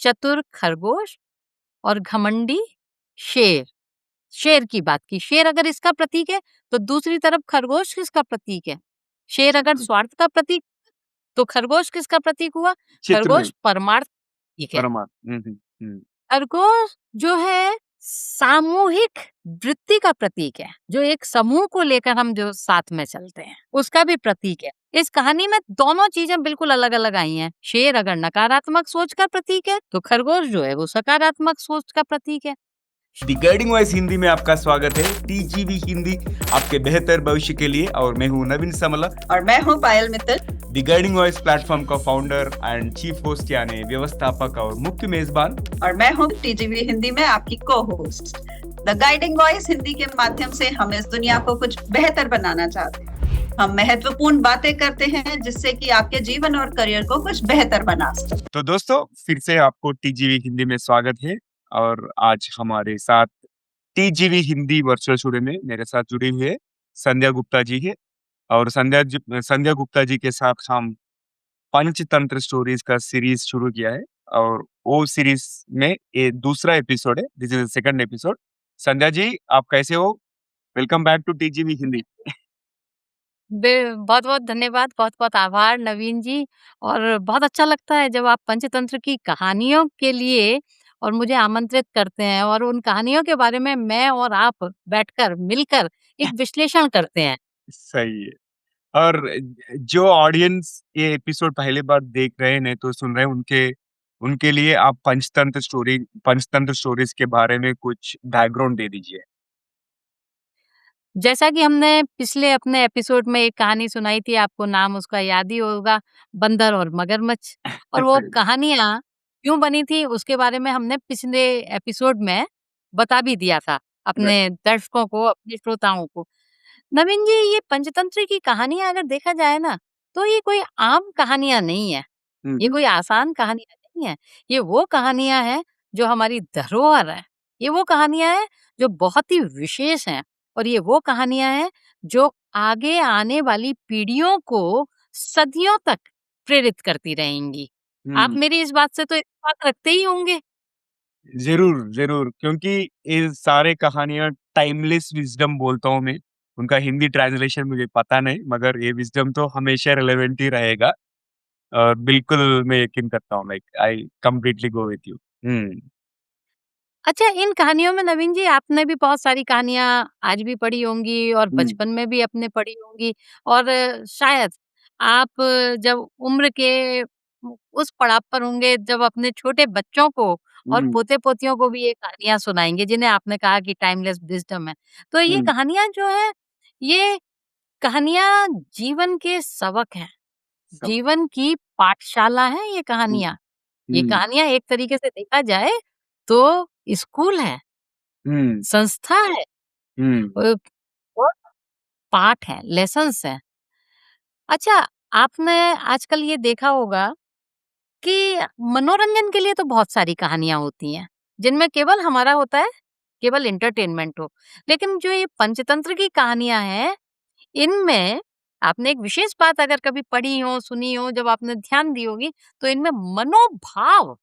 चतुर खरगोश और घमंडी शेर। शेर की बात की, शेर अगर इसका प्रतीक है तो दूसरी तरफ खरगोश किसका प्रतीक है? शेर अगर स्वार्थ का प्रतीक तो खरगोश किसका प्रतीक हुआ? चित्रमेय, खरगोश परमार्थ प्रतीक है। परमात्मा। खरगोश जो है सामूहिक वृत्ति का प्रतीक है, जो एक समूह को लेकर हम जो साथ में चलते हैं उसका भी प्रतीक है। इस कहानी में दोनों चीजें बिल्कुल अलग अलग आई हैं। शेर अगर नकारात्मक सोच का प्रतीक है तो खरगोश जो है वो सकारात्मक सोच का प्रतीक है। दी गाइडिंग वॉइस हिंदी में आपका स्वागत है। टीजीवी हिंदी आपके बेहतर भविष्य के लिए, और मैं हूँ नवीन समला और मैं हूँ Payal Mittal. The guiding voice platform का फाउंडर एंड चीफ होस्ट यानी व्यवस्थापक और मुख्य मेजबान। और मैं हूँ टीजीवी हिंदी में आपकी को host. The guiding voice Hindi के माध्यम से हम इस दुनिया को कुछ बेहतर बनाना चाहते हैं। हम महत्वपूर्ण बातें करते हैं जिससे कि आपके जीवन और करियर को कुछ बेहतर बना सके। तो दोस्तों, फिर से आपको टीजीवी हिंदी में स्वागत है। और आज हमारे साथ टीजीवी हिंदी वर्चुअल स्टूडियो में मेरे साथ जुड़ी हुई संध्या गुप्ता जी है। और संध्या गुप्ता जी के साथ हम पंचतंत्र स्टोरीज का सीरीज शुरू किया है, और वो सीरीज में ये दूसरा एपिसोड है। This is the second episode. Sandhya ji, आप कैसे हो? Welcome back to TGV Hindi. बहुत बहुत धन्यवाद, बहुत बहुत आभार नवीन जी। और बहुत अच्छा लगता है जब आप पंचतंत्र की कहानियों के लिए और मुझे आमंत्रित करते हैं और उन कहानियों के बारे में मैं और आप बैठकर मिलकर एक विश्लेषण करते हैं। सही है। और जो ऑडियंस ये एपिसोड पहली बार देख रहे हैं, नहीं तो सुन रहे हैं, उनके उनके लिए आप पंचतंत्र स्टोरीज के बारे में कुछ बैकग्राउंड दे दीजिए। जैसा कि हमने पिछले अपने एपिसोड में एक कहानी सुनाई थी, आपको नाम उसका याद ही होगा, बंदर और मगरमच्छ। और वो कहानियां क्यों बनी थी उसके बारे में हमने पिछले एपिसोड में बता भी दिया था अपने दर्शकों को, अपने श्रोताओं को। नवीन जी, ये पंचतंत्र की कहानियां अगर देखा जाए ना तो ये कोई आम कहानियां नहीं है, ये कोई आसान कहानियां नहीं है। ये वो कहानियां हैं जो हमारी धरोहर है, ये वो कहानियां हैं जो बहुत ही विशेष हैं, और ये वो कहानियां हैं जो आगे आने वाली पीढ़ियों को सदियों तक प्रेरित करती रहेंगी। आप मेरी इस बात से तो इत्तेफाक रखते ही होंगे। जरूर जरूर, क्योंकि ये सारे कहानियां टाइमलेस विजडम बोलता हूँ मैं। उनका हिंदी ट्रांसलेशन मुझे पता नहीं, मगर ये विजडम तो हमेशा रिलेवेंट ही रहेगा। और बिल्कुल मैं यकीन करता हूँ, like I completely go with you. अच्छा, इन कहानियों में नवीन जी आपने भी बहुत सारी कहानियां आज भी पढ़ी होंगी और बचपन में भी अपने पढ़ी होंगी। और शायद आप जब उम्र के उस पड़ाव पर होंगे जब अपने छोटे बच्चों को और पोते पोतियों को भी ये कहानियां सुनाएंगे जिन्हें आपने कहा कि टाइमलेस विजडम है। तो ये कहानियां जो है, ये कहानियां जीवन के सबक हैं, जीवन की पाठशाला है ये कहानियां। ये कहानियां एक तरीके से देखा जाए तो स्कूल है, संस्था है, और और पाठ है, लेसन्स है। अच्छा, आपने आजकल ये देखा होगा कि मनोरंजन के लिए तो बहुत सारी कहानियां होती हैं जिनमें केवल हमारा होता है, केवल एंटरटेनमेंट हो। लेकिन जो ये पंचतंत्र की कहानियां हैं, इनमें आपने एक विशेष बात अगर कभी पढ़ी हो, सुनी हो, जब आपने ध्यान दी होगी, तो इनमें मनोभाव,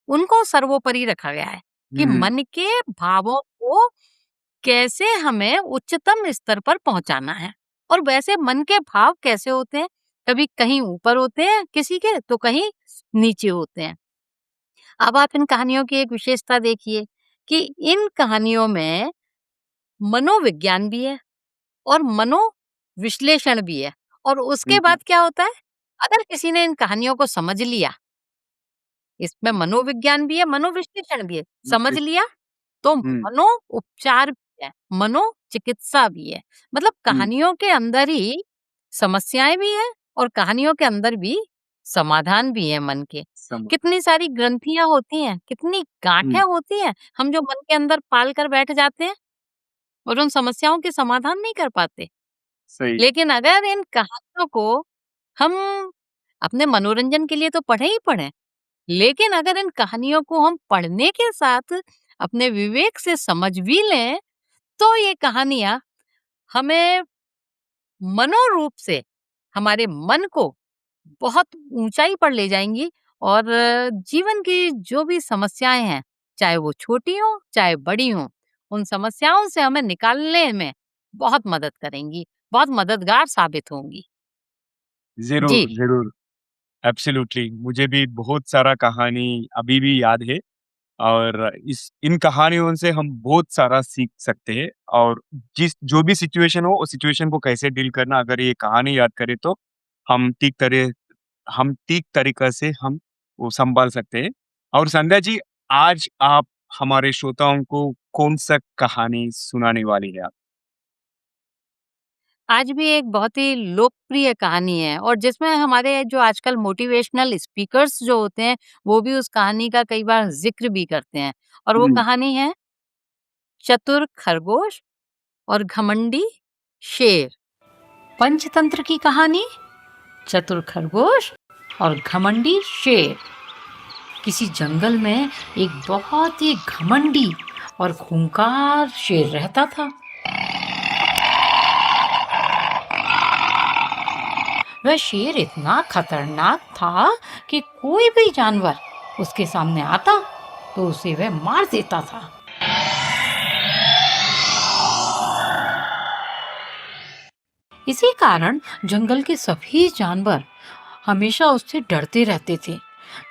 उनको सर्वोपरि रखा गया है कि मन के भावों को कैसे हमें उच्चतम स्तर पर पहुंचाना है। और वैसे मन के भाव कैसे होते हैं, कभी कहीं ऊपर होते हैं किसी के, तो कहीं नीचे होते हैं। अब आप इन कहानियों की एक विशेषता देखिए कि इन कहानियों में मनोविज्ञान भी है और मनोविश्लेषण भी है। और उसके बाद क्या होता है, अगर किसी ने इन कहानियों को समझ लिया, इसमें मनोविज्ञान भी है, मनोविश्लेषण भी है, समझ लिया तो मनो उपचार भी है, मनोचिकित्सा भी है। मतलब कहानियों के अंदर ही समस्याएं भी हैं और कहानियों के अंदर भी समाधान भी है मन के। कितनी सारी ग्रंथियां होती हैं, कितनी गांठें होती हैं, हम जो मन के अंदर पाल कर बैठ जाते हैं और उन समस्याओं के समाधान नहीं कर पाते। सही। लेकिन अगर इन कहानियों को हम अपने मनोरंजन के लिए तो पढ़े ही पढ़े, लेकिन अगर इन कहानियों को हम पढ़ने के साथ अपने विवेक से समझ भी लें, तो ये कहानियां हमें मनोरूप से हमारे मन को बहुत ऊंचाई पर ले जाएंगी और जीवन की जो भी समस्याएं हैं, चाहे वो छोटी हो चाहे बड़ी हो, उन समस्याओं से हमें निकालने में बहुत मदद करेंगी, बहुत मददगार साबित होंगी। ज़रूर, जी। ज़रूर। एब्सोल्यूटली मुझे भी बहुत सारा कहानी अभी भी याद है और इस इन कहानियों से हम बहुत सारा सीख सकते हैं और जिस जो भी सिचुएशन हो, उस सिचुएशन को कैसे डील करना अगर ये कहानी याद करें तो हम ठीक तरह हम ठीक तरीक़ा से हम वो सँभाल सकते हैं। और संध्या जी, आज आप हमारे श्रोताओं को कौन-सा कहानी सुनाने वाली हैं आप? आज भी एक बहुत ही लोकप्रिय कहानी है और जिसमें हमारे जो आजकल मोटिवेशनल स्पीकर्स जो होते हैं, वो भी उस कहानी का कई बार ज़िक्र भी करते हैं और वो हुँ, कहानी है चतुर खरगोश और घमंडी शेर। पंचतंत्र की कहानी, चतुर खरगोश और घमंडी शेर। किसी जंगल में एक बहुत ही घमंडी और खूंखार शेर रहता था। वह शेर इतना खतरनाक था कि कोई भी जानवर उसके सामने आता तो उसे वह मार देता था। इसी कारण जंगल के सभी जानवर हमेशा उससे डरते रहते थे।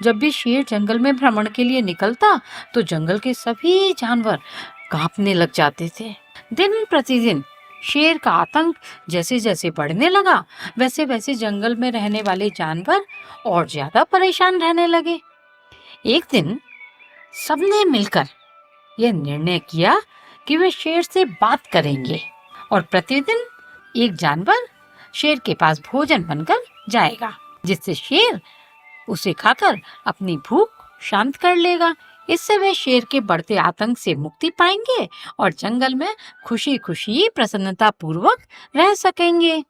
जब भी शेर जंगल में भ्रमण के लिए निकलता तो जंगल के सभी जानवर कांपने लग जाते थे। दिन प्रतिदिन शेर का आतंक जैसे जैसे बढ़ने लगा, वैसे वैसे जंगल में रहने वाले जानवर और ज्यादा परेशान रहने लगे। एक दिन सबने मिलकर यह निर्णय किया कि वे शेर से बात करेंगे और प्रतिदिन एक जानवर शेर के पास भोजन बनकर जाएगा, जिससे शेर उसे खाकर अपनी भूख शांत कर लेगा। इससे वे शेर के बढ़ते आतंक से मुक्ति पाएंगे और जंगल में खुशी खुशी प्रसन्नता पूर्वक रह सकेंगे।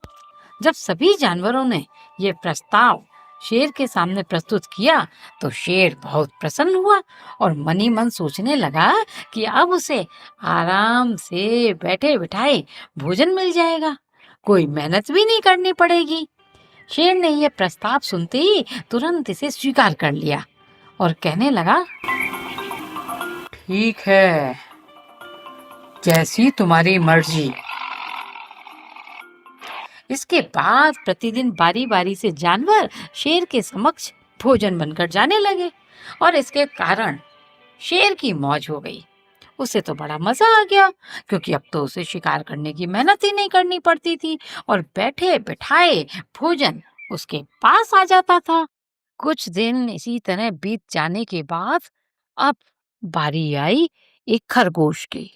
जब सभी जानवरों ने ये प्रस्ताव शेर के सामने प्रस्तुत किया तो शेर बहुत प्रसन्न हुआ और मन ही मन सोचने लगा कि अब उसे आराम से बैठे बिठाए भोजन मिल जाएगा, कोई मेहनत भी नहीं करनी पड़ेगी। शेर ने यह प्रस्ताव सुनते ही तुरंत इसे स्वीकार कर लिया और कहने लगा, ठीक है, जैसी तुम्हारी मर्जी। इसके बाद प्रतिदिन बारी बारी से जानवर शेर के समक्ष भोजन बनकर जाने लगे और इसके कारण शेर की मौज हो गई। उसे तो बड़ा मजा आ गया क्योंकि अब तो उसे शिकार करने की मेहनत ही नहीं करनी पड़ती थी और बैठे बिठाए भोजन उसके पास आ जाता था। कुछ दिन इसी तरह बीत जाने के बाद अब बारी आई एक खरगोश की।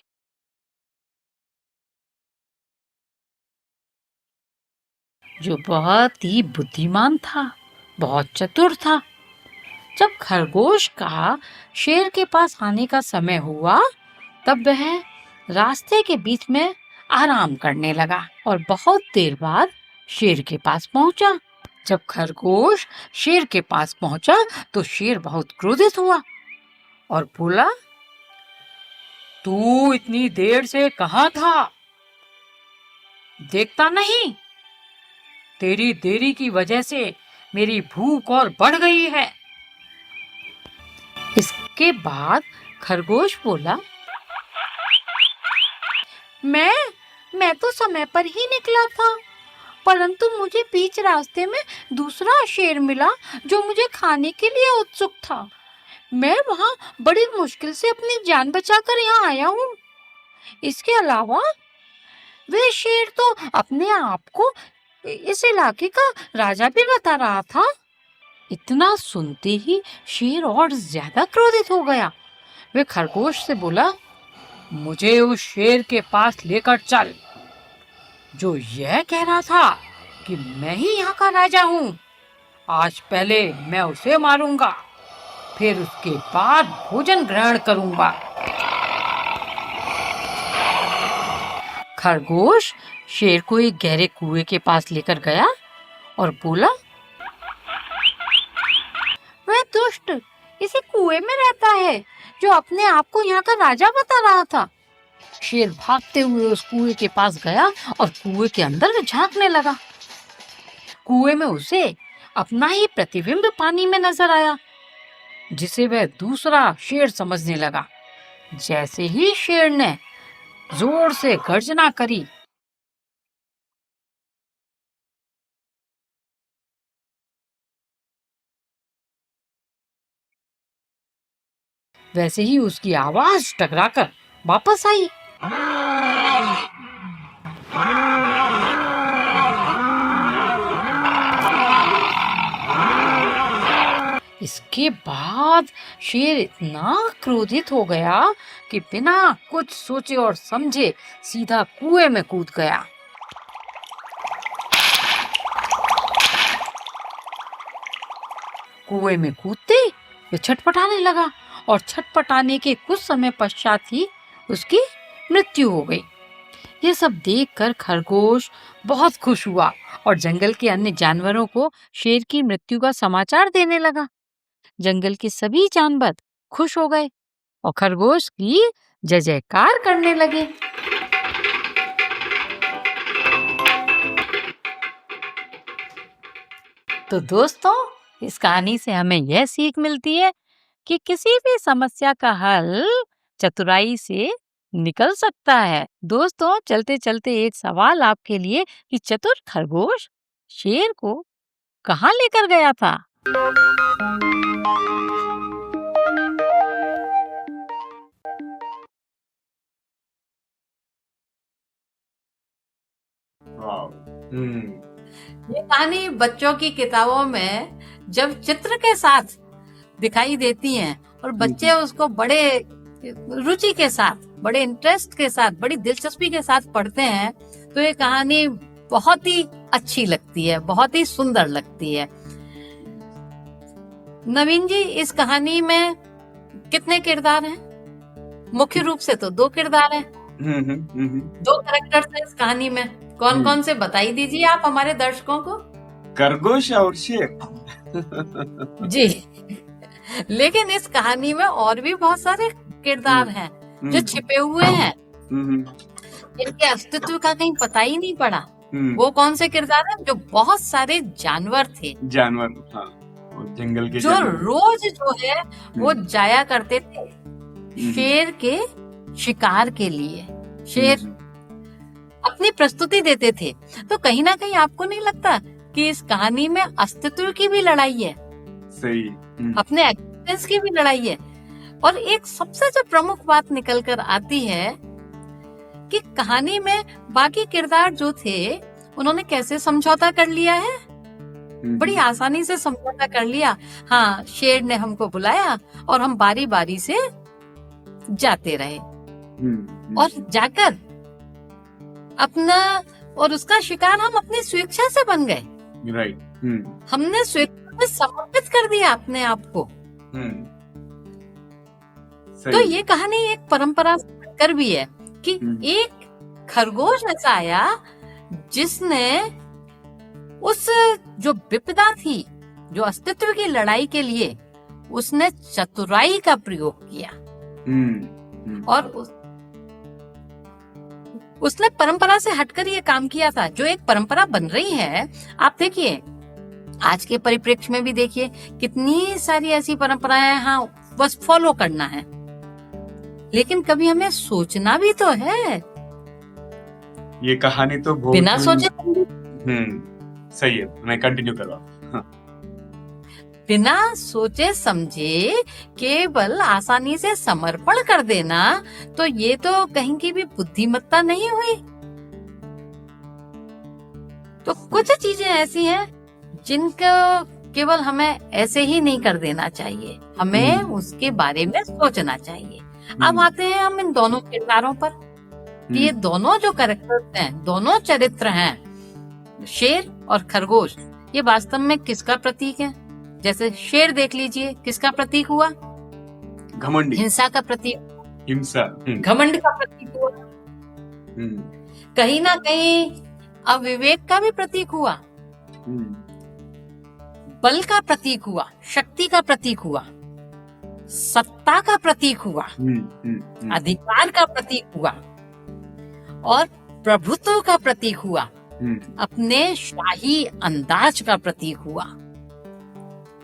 जो बहुत ही बुद्धिमान था, बहुत चतुर था। जब खरगोश का शेर के पास आने का समय हुआ तब वह रास्ते के बीच में आराम करने लगा और बहुत देर बाद शेर के पास पहुंचा। जब खरगोश शेर के पास पहुंचा तो शेर बहुत क्रोधित हुआ और बोला, तू इतनी देर से कहाँ था? देखता नहीं, तेरी देरी की वजह से मेरी भूख और बढ़ गई है। इसके बाद खरगोश बोला, मैं तो समय पर ही निकला था, परंतु मुझे बीच रास्ते में दूसरा शेर मिला जो मुझे खाने के लिए उत्सुक था। मैं वहां बड़ी मुश्किल से अपनी जान बचाकर यहाँ आया हूँ। इसके अलावा वे शेर तो अपने आप को इस इलाके का राजा भी बता रहा था। इतना सुनते ही शेर और ज्यादा क्रोधित हो गया। वे खरगोश से बोला, मुझे उस शेर के पास लेकर चल जो यह कह रहा था कि मैं ही यहाँ का राजा हूँ। आज पहले मैं उसे मारूंगा, फिर उसके बाद भोजन ग्रहण करूंगा। खरगोश शेर को एक गहरे कुएं के पास लेकर गया और बोला, वह दुष्ट इसी कुएं में रहता है जो अपने आप को यहाँ का राजा बता रहा था। शेर भागते हुए उस कुएं के पास गया और कुएं के अंदर झांकने लगा। कुएं में उसे अपना ही प्रतिबिंब पानी में नजर आया। जिसे वह दूसरा शेर समझने लगा। जैसे ही शेर ने जोर से गर्जना करी, वैसे ही उसकी आवाज टकराकर वापस आई। इसके बाद शेर इतना क्रोधित हो गया कि बिना कुछ सोचे और समझे सीधा कुएं में कूद गया। कुएं में कूदते वह छटपटाने लगा और छटपटाने के कुछ समय पश्चात ही उसकी मृत्यु हो गई। ये सब देखकर खरगोश बहुत खुश हुआ और जंगल के अन्य जानवरों को शेर की मृत्यु का समाचार देने लगा। जंगल के सभी जानवर खुश हो गए और खरगोश की जय जयकार करने लगे। तो दोस्तों, इस कहानी से हमें यह सीख मिलती है कि किसी भी समस्या का हल चतुराई से निकल सकता है। दोस्तों, चलते चलते एक सवाल आपके लिए कि चतुर खरगोश शेर को कहाँ लेकर गया था? ये कहानी बच्चों की किताबों में जब चित्र के साथ दिखाई देती हैं और बच्चे उसको बड़े रुचि के साथ, बड़े इंटरेस्ट के साथ, बड़ी दिलचस्पी के साथ पढ़ते हैं तो ये कहानी बहुत ही अच्छी लगती है, बहुत ही सुंदर लगती है। नवीन जी, इस कहानी में कितने किरदार हैं? मुख्य रूप से तो 2 किरदार हैं। 2 कैरेक्टर्स हैं इस कहानी में। कौन कौन से बताई दीजिए आप हमारे दर्शकों को। खरगोश और शेर। जी, लेकिन इस कहानी में और भी बहुत सारे किरदार हैं जो छिपे हुए हैं, इनके अस्तित्व का कहीं पता ही नहीं पड़ा। वो कौन से किरदार हैं? जो बहुत सारे जानवर थे, हाँ, जंगल के जो रोज जो है वो जाया करते थे शेर के शिकार के लिए। शेर अपनी प्रस्तुति देते थे। तो कहीं ना कहीं आपको नहीं लगता कि इस कहानी में अस्तित्व की भी लड़ाई है? सही। अपने एक्सपीरियंस की भी लड़ाई है। और एक सबसे जो प्रमुख बात निकल कर आती है कि कहानी में बाकी किरदार जो थे उन्होंने कैसे समझौता कर लिया है। बड़ी आसानी से समझौता कर लिया। हाँ, शेर ने हमको बुलाया और हम बारी बारी से जाते रहे और जाकर अपना और उसका शिकार हम अपनी स्वेच्छा से बन गए। राइट। हमने स्वेच्छा में समर्पित कर दिया अपने आप को। तो ये कहानी एक परंपरा से बनकर भी है कि एक खरगोश ऐसा आया जिसने उस जो विपदा थी, जो अस्तित्व की लड़ाई के लिए उसने चतुराई का प्रयोग किया और उसने परंपरा से हटकर ये काम किया था, जो एक परंपरा बन रही है। आप देखिए, आज के परिप्रेक्ष्य में भी देखिए कितनी सारी ऐसी परंपराएं हैं। हाँ, बस फॉलो करना है, लेकिन कभी हमें सोचना भी तो है। ये कहानी तो बहुत बिना सोचे सही है। मैं कंटिन्यू करवा। बिना सोचे समझे केवल आसानी से समर्पण कर देना, तो ये तो कहीं की भी बुद्धिमत्ता नहीं हुई। तो कुछ चीजें ऐसी हैं जिनको केवल हमें ऐसे ही नहीं कर देना चाहिए, हमें उसके बारे में सोचना चाहिए। अब आते हैं हम इन दोनों किरदारों पर कि ये दोनों जो कैरेक्टर्स हैं, दोनों चरित्र हैं, शेर और खरगोश, ये वास्तव में किसका प्रतीक है? जैसे शेर देख लीजिए, किसका प्रतीक हुआ? घमंडी। हिंसा का प्रतीक, हिंसा, घमंड का प्रतीक हुआ। कहीं ना कहीं अविवेक का भी प्रतीक हुआ, बल का प्रतीक हुआ, शक्ति का प्रतीक हुआ, सत्ता का प्रतीक हुआ, अधिकार का प्रतीक हुआ और प्रभुत्व का प्रतीक हुआ, अपने शाही अंदाज का प्रतीक हुआ।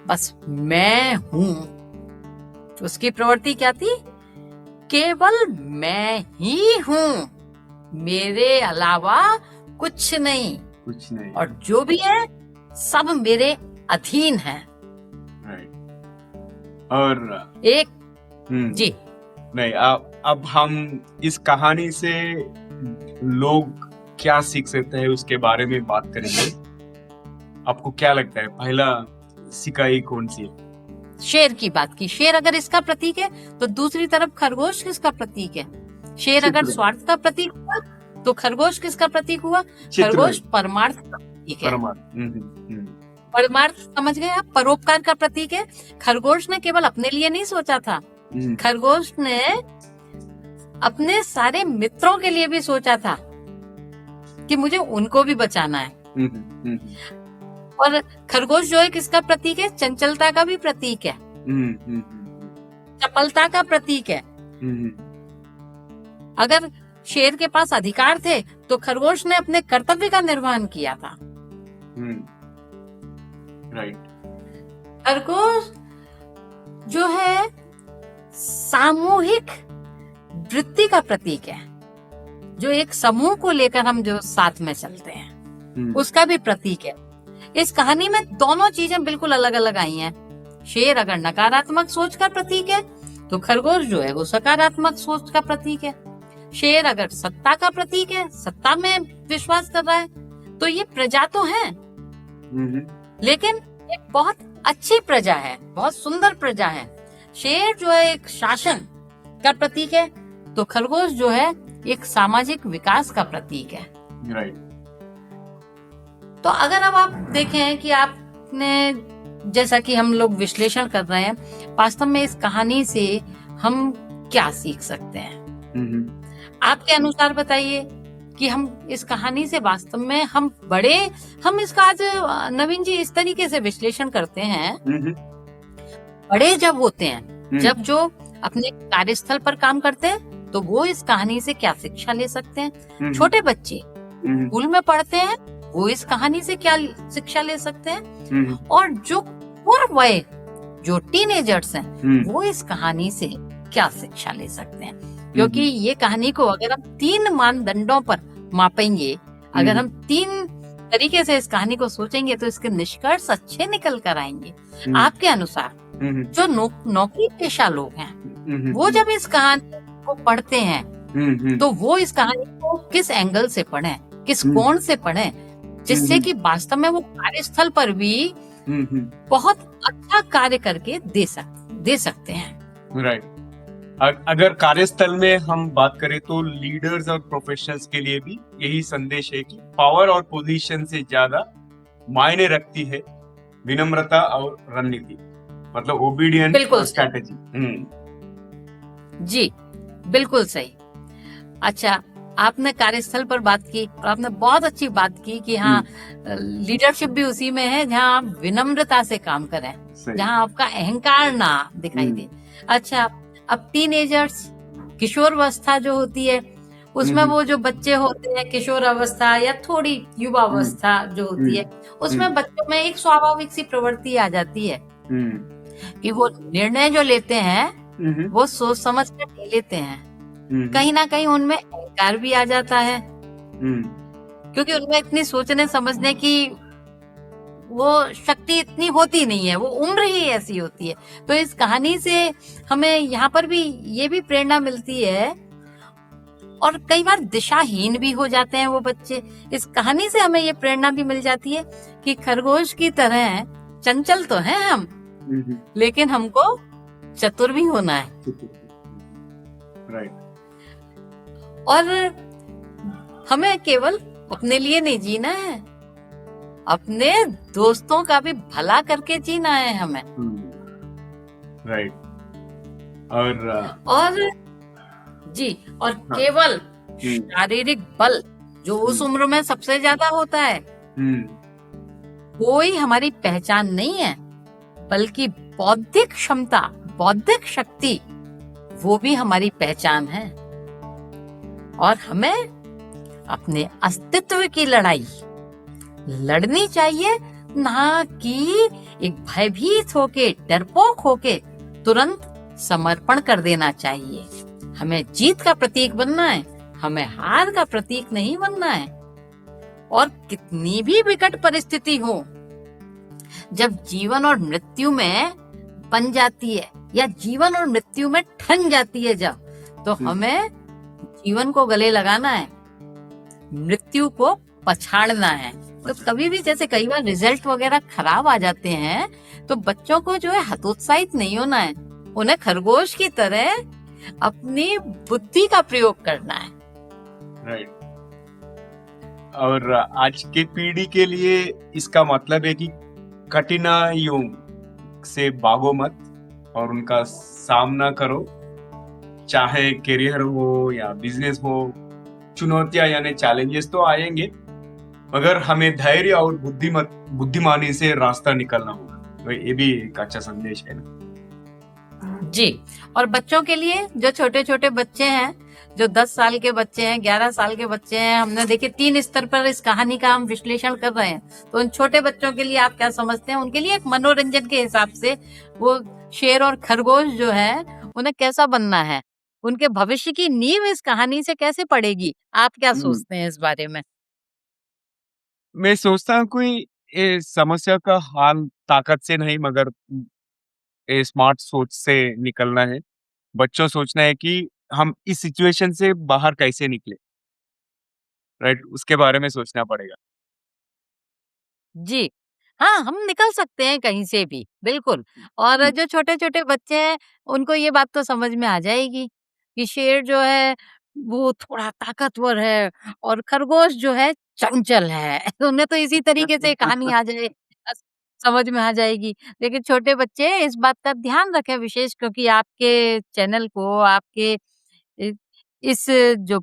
बस मैं हूँ, उसकी प्रवृत्ति क्या थी? केवल मैं ही हूँ, मेरे अलावा कुछ नहीं, और जो भी है सब मेरे अधीन है। और एक जी नहीं, अब हम इस कहानी से लोग क्या सीख सकते हैं उसके बारे में बात करेंगे। आपको क्या लगता है पहला सिकाई कौन सी है? शेर की बात की। शेर अगर इसका प्रतीक है तो दूसरी तरफ खरगोश किसका प्रतीक है? शेर अगर स्वार्थ का प्रतीक हुआ तो खरगोश किसका प्रतीक हुआ? खरगोश परमार्थ का प्रतीक है। परमार्थ समझ गए आप? परोपकार का प्रतीक है। खरगोश ने केवल अपने लिए नहीं सोचा था, खरगोश ने अपने सारे मित्रों के लिए भी सोचा था कि मुझे उनको भी बचाना है। और खरगोश जो है किसका प्रतीक है? चंचलता का भी प्रतीक है, चपलता का प्रतीक है। अगर शेर के पास अधिकार थे तो खरगोश ने अपने कर्तव्य का निर्वहन किया था। खरगोश जो है सामूहिक वृत्ति का प्रतीक है, जो एक समूह को लेकर हम जो साथ में चलते हैं उसका भी प्रतीक है। इस कहानी में दोनों चीजें बिल्कुल अलग अलग आई हैं। शेर अगर नकारात्मक सोच का प्रतीक है तो खरगोश जो है वो सकारात्मक सोच का प्रतीक है। शेर अगर सत्ता का प्रतीक है, सत्ता में विश्वास कर रहा है, तो ये प्रजा तो है, लेकिन एक बहुत अच्छी प्रजा है, बहुत सुंदर प्रजा है। शेर जो है एक शासन का प्रतीक है, तो खरगोश जो है एक सामाजिक विकास का प्रतीक है। तो अगर अब आप देखें कि आपने, जैसा कि हम लोग विश्लेषण कर रहे हैं, वास्तव में इस कहानी से हम क्या सीख सकते हैं? आपके अनुसार बताइए कि हम इस कहानी से वास्तव में हम इसका आज नवीन जी इस तरीके से विश्लेषण करते हैं। बड़े जब होते हैं, जब जो अपने कार्यस्थल पर काम करते हैं, तो वो इस कहानी से क्या शिक्षा ले सकते हैं? छोटे बच्चे स्कूल में पढ़ते हैं, वो इस कहानी से क्या शिक्षा ले सकते हैं? और जो पूर्व वय, जो टीनेजर्स हैं, वो इस कहानी से क्या शिक्षा ले सकते हैं? क्योंकि ये कहानी को अगर हम 3 मानदंडों पर मापेंगे, अगर हम 3 तरीके से इस कहानी को सोचेंगे, तो इसके निष्कर्ष अच्छे निकल कर आएंगे। आपके अनुसार जो नौकरी पेशा लोग हैं, वो जब इस कहानी को पढ़ते हैं, तो वो इस कहानी को किस एंगल से पढ़ें, किस कोण से पढ़ें, जिससे कि वास्तव में वो कार्यस्थल पर भी बहुत अच्छा कार्य करके दे सकते हैं। राइट। अगर कार्यस्थल में हम बात करें तो लीडर्स और प्रोफेशनल्स के लिए भी यही संदेश है कि पावर और पोजीशन से ज्यादा मायने रखती है विनम्रता और रणनीति, मतलब ओबीडियंस और स्ट्रैटेजी। जी बिल्कुल सही। अच्छा, आपने कार्यस्थल पर बात की और आपने बहुत अच्छी बात की कि हाँ, लीडरशिप भी उसी में है जहाँ आप विनम्रता से काम करें, जहाँ आपका अहंकार ना दिखाई दे। अच्छा, अब टीनेजर्स, किशोरावस्था जो होती है, उसमें वो जो बच्चे होते हैं, किशोर अवस्था या थोड़ी युवा अवस्था जो होती है, उसमें बच्चों में एक स्वाभाविक सी प्रवृत्ति आ जाती है कि वो निर्णय जो लेते हैं वो सोच समझ कर ले लेते हैं। कहीं ना कहीं उनमें अहंकार भी आ जाता है, क्योंकि उनमें इतनी सोचने समझने की वो शक्ति इतनी होती नहीं है, वो उम्र ही ऐसी होती है। तो इस कहानी से हमें यहाँ पर भी ये भी प्रेरणा मिलती है, और कई बार दिशाहीन भी हो जाते हैं वो बच्चे। इस कहानी से हमें ये प्रेरणा भी मिल जाती है कि खरगोश की तरह चंचल तो हैं हम, लेकिन हमको चतुर भी होना है। राइट। और हमें केवल अपने लिए नहीं जीना है, अपने दोस्तों का भी भला करके जीना है हमें। राइट। और जी, और केवल शारीरिक बल जो उस उम्र में सबसे ज्यादा होता है, कोई हमारी पहचान नहीं है, बल्कि बौद्धिक क्षमता, बौद्धिक शक्ति, वो भी हमारी पहचान है। और हमें अपने अस्तित्व की लड़ाई लड़नी चाहिए, ना कि एक भयभीत होके, डरपोक होके तुरंत समर्पण कर देना चाहिए। हमें जीत का प्रतीक बनना है, हमें हार का प्रतीक नहीं बनना है। और कितनी भी विकट परिस्थिति हो, जब जीवन और मृत्यु में बन जाती है या जीवन और मृत्यु में ठन जाती है जब, तो हमें जीवन को गले लगाना है, मृत्यु को पछाड़ना है। तो कभी भी जैसे कई बार रिजल्ट वगैरह खराब आ जाते हैं, तो बच्चों को जो है हतोत्साहित नहीं होना है, उन्हें खरगोश की तरह अपनी बुद्धि का प्रयोग करना है। राइट। और आज की पीढ़ी के लिए इसका मतलब है कि कठिनाइयों से भागो मत और उनका सामना करो, चाहे करियर हो या बिजनेस हो। चुनौतियां यानी चैलेंजेस तो आएंगे, मगर हमें धैर्य और बुद्धिमानी से रास्ता निकलना होगा। तो ये भी एक अच्छा संदेश है ना जी। और बच्चों के लिए, जो छोटे छोटे बच्चे हैं, जो 10 साल के बच्चे हैं, 11 साल के बच्चे हैं, हमने देखे 3 स्तर पर इस कहानी का हम विश्लेषण कर रहे हैं। तो उन छोटे बच्चों के लिए आप क्या समझते हैं? उनके लिए एक मनोरंजन के हिसाब से वो शेर और खरगोश जो है, उन्हें कैसा बनना है, उनके भविष्य की नींव इस कहानी से कैसे पड़ेगी? आप क्या सोचते हैं इस बारे में? मैं सोचता हूँ कोई ये समस्या का हाल ताकत से नहीं, मगर ये स्मार्ट सोच से निकलना है। बच्चों सोचना है कि हम इस सिचुएशन से बाहर कैसे निकले, राइट? उसके बारे में सोचना पड़ेगा। जी। हाँ, हम निकल सकते हैं कहीं से भी, बिल्कुल। और जो छोटे-छोटे बच्चे हैं, उनको ये बात तो समझ में आ जाएगी कि शेर जो है, वो थोड़ा ताकतवर है और खरगोश जो है, चंचल है। उन्हें तो इसी तरीके से कहानी आ जाए, समझ में आ जाएगी। लेकिन छोटे बच्चे इस बात का ध्यान रखें विशेष, क्योंकि आपके चैनल को, आपके इ इस जो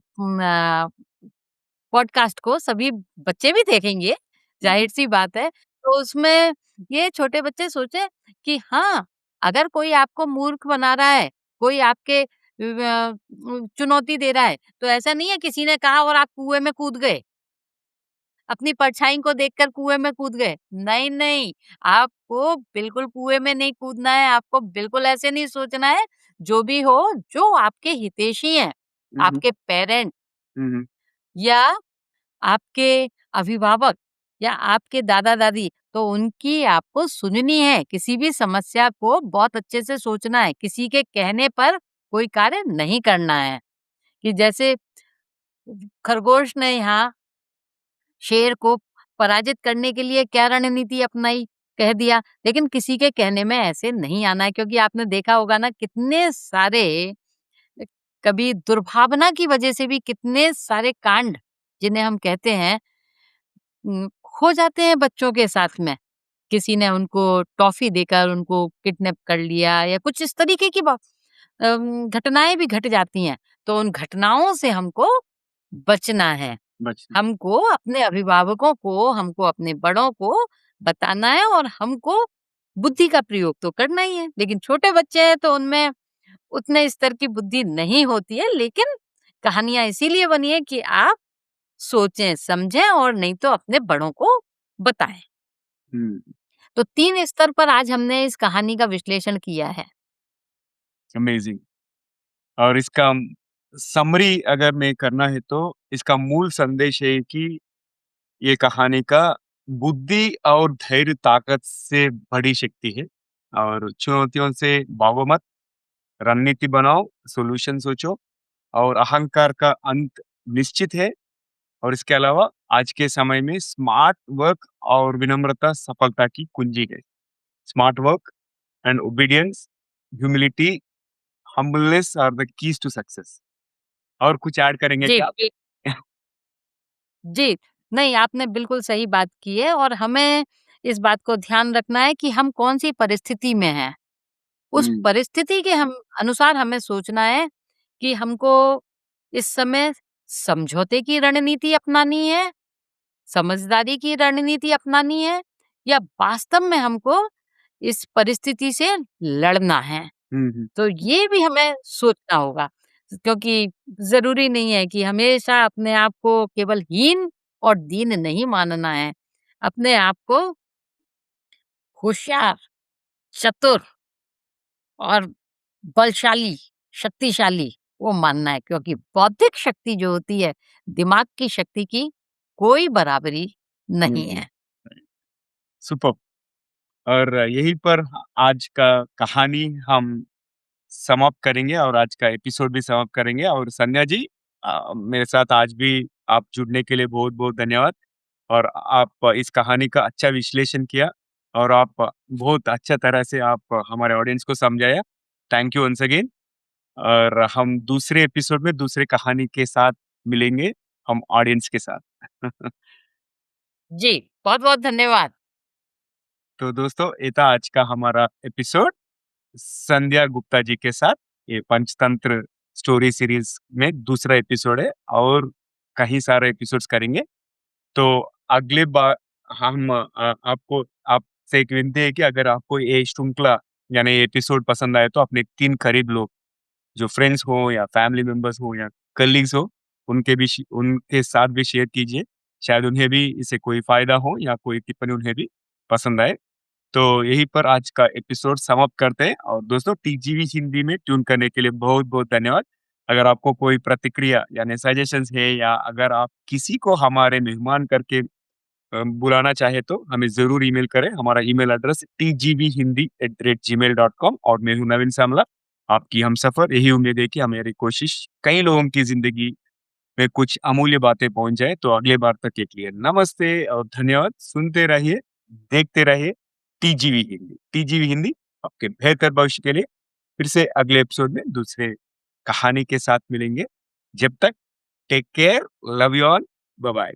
पॉडकास्ट को सभी बच्चे भी देखेंगे, ज़ाहिर-सी बात है। तो उसमें ये छोटे बच्चे सोचें कि हाँ, अगर कोई आपको मूर्ख बना रहा है, कोई आपके चुनौती दे रहा है, तो ऐसा नहीं है किसी ने कहा और आप कुएँ में कूद गए। अपनी परछाई को देखकर कुएँ में कूद गए। नहीं, नहीं, आपको बिल्कुल कुएँ में नहीं कूदना है, आपको बिल्कुल ऐसे नहीं सोचना है। जो भी हो, जो आपके हितैषी हैं, आपके पेरेंट या आपके अभिभावक या आपके दादा-दादी, तो उनकी आपको सुननी है। किसी भी समस्या को बहुत अच्छे से सोचना है। किसी के कहने पर कोई कार्य नहीं करना है। कि जैसे खरगोश ने यहाँ शेर को पराजित करने के लिए क्या रणनीति अपनाई, कह दिया। लेकिन किसी के कहने में ऐसे नहीं आना है, क्योंकि आपने देखा होगा ना, कितने सारे कभी दुर्भावना की वजह से भी कितने सारे कांड, जिन्हें हम कहते हैं, हो जाते हैं बच्चों के साथ में। किसी ने उनको टॉफी देकर उनको किडनैप कर लिया या कुछ इस तरीके की घटनाएं भी घट जाती हैं। तो उन घटनाओं से हमको बचना है। हमको अपने अभिभावकों को, हमको अपने बड़ों को बताना है और हमको बुद्धि का प्रयोग तो करना ही है। लेकिन छोटे बच्चे हैं तो उनमें उतने स्तर की बुद्धि नहीं होती है। लेकिन कहानियां इसीलिए बनी है कि आप सोचें, समझें और नहीं तो अपने बड़ों को बताएं। तो 3 स्तर पर आज हमने इस कहानी का विश्लेषण किया है। अमेजिंग। और इसका समरी अगर मैं करना है तो इसका मूल संदेश है कि ये कहानी का बुद्धि और धैर्य ताकत से बड़ी शक्ति है। और चुनौतियों से भागो मत, रणनीति बनाओ, सॉल्यूशन सोचो, और अहंकार का अंत निश्चित है। और इसके अलावा आज के समय में स्मार्ट वर्क और विनम्रता सफलता की कुंजी है। Smart work and obedience, humility, humbleness are the keys to success. और कुछ ऐड करेंगे जी, क्या आप? जी। जी, नहीं, आपने बिल्कुल सही बात की है और हमें इस बात को ध्यान रखना है कि हम कौन-सी परिस्थिति में हैं। उस परिस्थिति के हम अनुसार हमें सोचना है कि हमको इस समय समझौते की रणनीति अपनानी है, समझदारी की रणनीति अपनानी है, या वास्तव में हमको इस परिस्थिति से लड़ना है। तो ये भी हमें सोचना होगा, क्योंकि ज़रूरी नहीं है कि हमेशा अपने आप को केवल हीन और दीन नहीं मानना है। अपने आप को होशियार, चतुर और बलशाली, शक्तिशाली वो मानना है क्योंकि बौद्धिक शक्ति जो होती है, दिमाग की शक्ति की कोई बराबरी नहीं नहीं, है। सुपर्ब! और यहीं पर आज का कहानी हम समाप्त करेंगे और आज का एपिसोड भी समाप्त करेंगे और संध्या जी मेरे साथ आज भी आप जुड़ने के लिए बहुत-बहुत धन्यवाद और आप इस कहानी का अच्छा विश्लेषण किया और आप बहुत अच्छा तरह से आप हमारे ऑडियंस को समझाया। थैंक यू वन्स अगेन और हम दूसरे एपिसोड में दूसरे कहानी के साथ मिलेंगे, हम ऑडियंस के साथ। जी, बहुत-बहुत धन्यवाद। तो दोस्तों, ये था आज का हमारा एपिसोड संध्या गुप्ता जी के साथ। ये पंचतंत्र स्टोरी सीरीज में दूसरा एपिसोड है और कई सारे एपिसोड्स करेंगे। तो अगली बार हम आपको आपसे एक विनती है कि अगर आपको ये श्रृंखला यानी ये एपिसोड पसंद आए तो अपने 3 करीब लोग जो फ्रेंड्स हो या फैमिली मेंबर्स हो या कलीग्स हो, उनके साथ भी शेयर कीजिए। शायद उन्हें भी इससे कोई फ़ायदा हो या कोई टिप्पणी उन्हें भी पसंद आए। तो यहीं पर आज का एपिसोड समाप्त करते हैं और दोस्तों टीजीवी हिंदी में ट्यून करने के लिए बहुत-बहुत धन्यवाद। अगर आपको कोई प्रतिक्रिया यानी सजेशंस है या अगर आप किसी को हमारे मेहमान करके बुलाना चाहे तो हमें ज़रूर ईमेल करें। हमारा ईमेल एड्रेस tgvhindi@gmail.com और मैं हूँ नवीन सामला, आपकी हमसफ़र। यही उम्मीद है कि हमारी कोशिश कई लोगों की ज़िंदगी में कुछ अमूल्य बातें पहुँच जाए। तो अगले बार तक के लिए नमस्ते और धन्यवाद। सुनते रहिए, देखते रहिए टीजीवी हिंदी। टीजीवी हिंदी आपके बेहतर भविष्य के लिए फिर से अगले एपिसोड में दूसरे कहानी के साथ मिलेंगे। जब तक take care, love you all, bye bye.